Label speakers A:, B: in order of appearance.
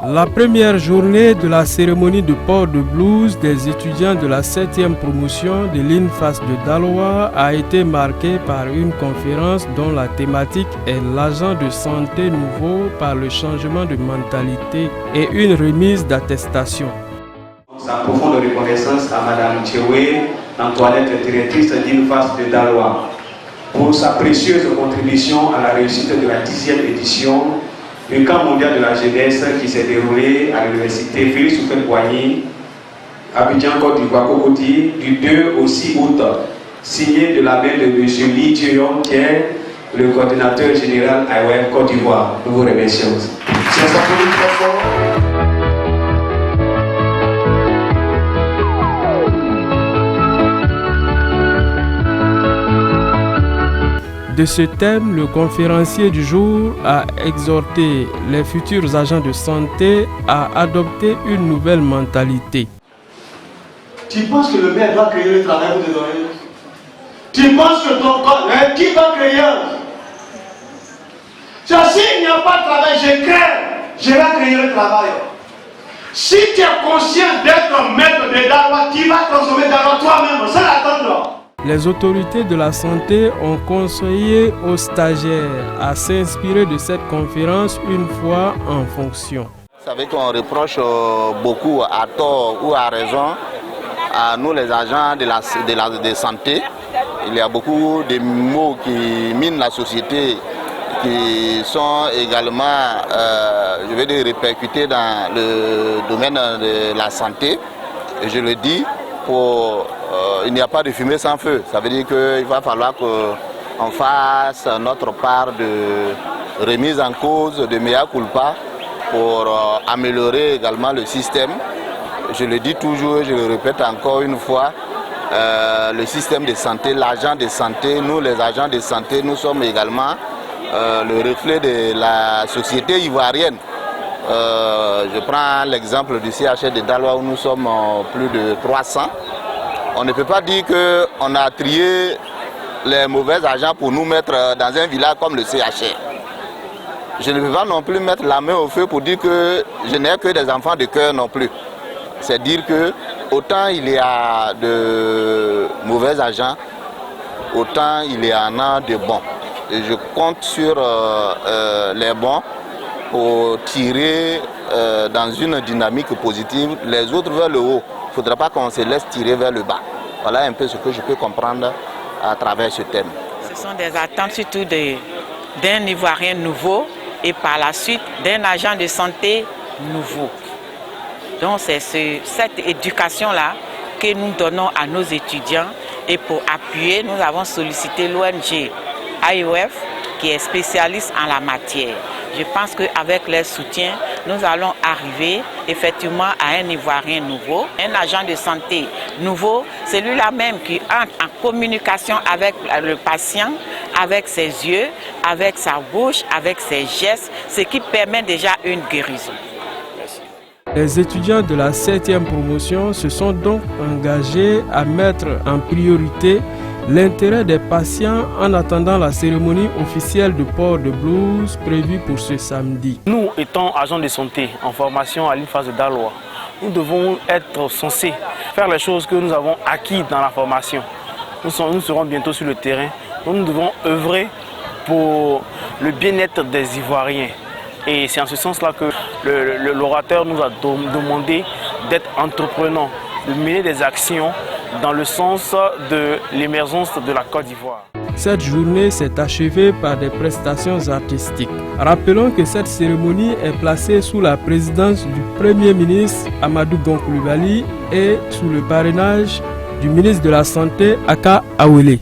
A: La première journée de la cérémonie de port de blouse des étudiants de la 7e promotion de l'INFAS de Daloa a été marquée par une conférence dont la thématique est l'agent de santé nouveau par le changement de mentalité et une remise d'attestation.
B: Sa profonde reconnaissance à Mme Tchewe, Antoinette, directrice d'INFAS de Daloa, pour sa précieuse contribution à la réussite de la 10e édition du camp mondial de la jeunesse qui s'est déroulé à l'université Félix Houphouët-Boigny, Abidjan, Côte d'Ivoire, Cocody, du 2 au 6 août, signé de la main de M. Lee Dion, qui est le coordinateur général AOF Côte d'Ivoire. Nous vous remercions.
A: De ce thème, le conférencier du jour a exhorté les futurs agents de santé à adopter une nouvelle mentalité.
C: Tu penses que le maire doit créer le travail pour te donner? Tu penses que ton corps, qui va créer? S'il n'y a pas de travail, je vais créer le travail. Si tu es conscient d'être maître de Daloa, tu vas transformer Daloa toi-même, sans attendre.
A: Les autorités de la santé ont conseillé aux stagiaires à s'inspirer de cette conférence une fois en fonction.
D: Vous savez qu'on reproche beaucoup, à tort ou à raison, à nous les agents de santé. Il y a beaucoup de mots qui minent la société, qui sont également, je vais dire, répercutés dans le domaine de la santé. Et je le dis, il n'y a pas de fumée sans feu. Ça veut dire qu'il va falloir qu'on fasse notre part de remise en cause, de mea culpa, pour améliorer également le système. Je le dis toujours, je le répète encore une fois, le système de santé, l'agent de santé, nous les agents de santé, nous sommes également le reflet de la société ivoirienne. Je prends l'exemple du CHR de Daloa où nous sommes plus de 300. On ne peut pas dire qu'on a trié les mauvais agents pour nous mettre dans un village comme le CHR. Je ne peux pas non plus mettre la main au feu pour dire que je n'ai que des enfants de cœur non plus. C'est dire que autant il y a de mauvais agents, autant il y en a de bons. Et je compte sur les bons pour tirer dans une dynamique positive les autres vers le haut. Il ne faudra pas qu'on se laisse tirer vers le bas. Voilà un peu ce que je peux comprendre à travers ce thème.
E: Ce sont des attentes surtout d'un Ivoirien nouveau et par la suite d'un agent de santé nouveau. Donc c'est cette éducation-là que nous donnons à nos étudiants et pour appuyer, nous avons sollicité l'ONG AOF qui est spécialiste en la matière. Je pense qu'avec leur soutien, nous allons arriver effectivement à un Ivoirien nouveau, un agent de santé nouveau, celui-là même qui entre en communication avec le patient, avec ses yeux, avec sa bouche, avec ses gestes, ce qui permet déjà une guérison.
A: Les étudiants de la 7e promotion se sont donc engagés à mettre en priorité l'intérêt des patients en attendant la cérémonie officielle de port de blouse prévue pour ce samedi.
F: Nous étant agents de santé en formation à l'INFAS de Daloa, nous devons être censés faire les choses que nous avons acquises dans la formation. Nous serons bientôt sur le terrain, donc nous devons œuvrer pour le bien-être des Ivoiriens. Et c'est en ce sens-là que l'orateur nous a demandé d'être entreprenants, de mener des actions dans le sens de l'émergence de la Côte d'Ivoire.
A: Cette journée s'est achevée par des prestations artistiques. Rappelons que cette cérémonie est placée sous la présidence du Premier ministre Amadou Gon Coulibaly et sous le parrainage du ministre de la Santé Aka Awele.